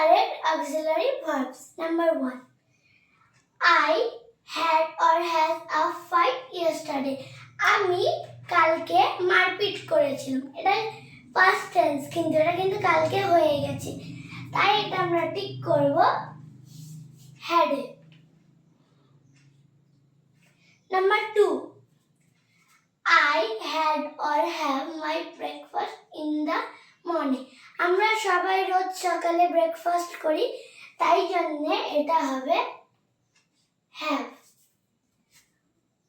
correct auxiliary verbs. Number 1. I had or has a fight yesterday. আমি কালকে মারপিট করেছিলাম। এটা past tense, কিন্তু এটা কিন্তু কালকে হয়ে গেছে, তাই এটা আমরা টিক করব had A. Number 2. I had or have my breakfast in the morning. আমরা সবাই রোজ সকালে ব্রেকফাস্ট করি, তাই জন্য এটা হবে have.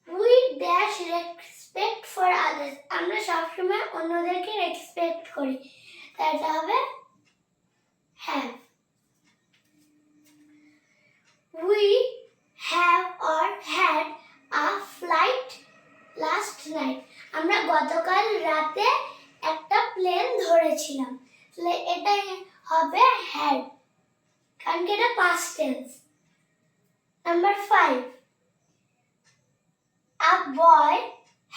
We dash respect for others. আমরা সবসময় অন্যদেরকে রেসপেক্ট করি, তাই এটা হবে have. We have or had a flight last night. আমরা গতকাল রাতে একটা প্লেন ধরেছিলাম, তাহলে এটাই হবে had, কারণ এটা past tense. Number 5. A boy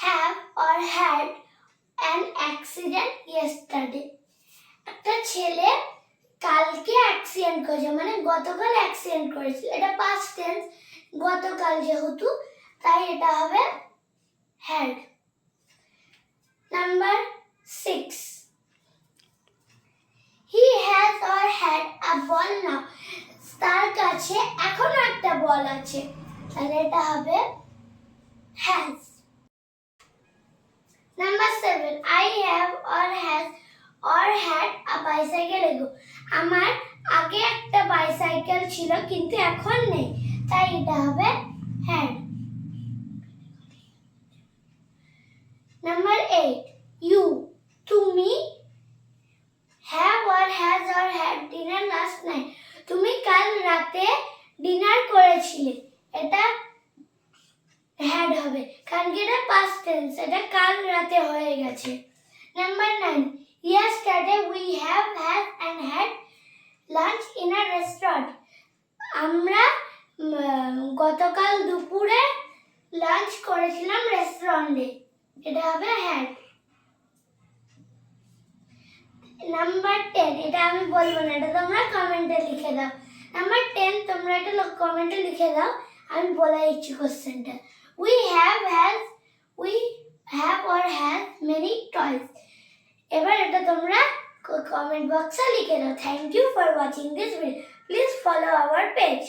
have or had an accident yesterday. একটা ছেলে কালকে অ্যাক্সিডেন্ট করেছে, মানে গতকাল অ্যাক্সিডেন্ট করেছিল। এটা past tense, গতকাল যেহেতু, তাই এটা হবে had. Number 6. He has or had a ball now. তার কাছে এখনো একটা বল আছে, তাহলে এটা হবে has. Number 7. I have or has or had a bicycle ago. আমার আগে একটা বাইসাইকেল ছিল, কিন্তু এখন নেই, তাই এটা হবে had. Number 8. You, তুমি have or has or had dinner last night. তুমি কাল রাতে ডিনার করেছিলে, এটা had হবে, কারণ এটা past tense, এটা কাল রাতে হয়ে গেছে। Number 9. Yesterday we have had and had lunch in a restaurant. আমরা গতকাল দুপুরে লাঞ্চ করেছিলাম রেস্টুরেন্টে, এটা হবে had. Number 10. এটা আমি বলবো না, এটা তোমরা কমেন্টে লিখে দাও। Number 10, তোমরা এটা কমেন্টে লিখে দাও, আমি বলে দিচ্ছি কোশ্চেনটা। We have or has many toys. এবার এটা তোমরা কমেন্ট বক্সে লিখে দাও। Thank you for watching this video. Please follow our page.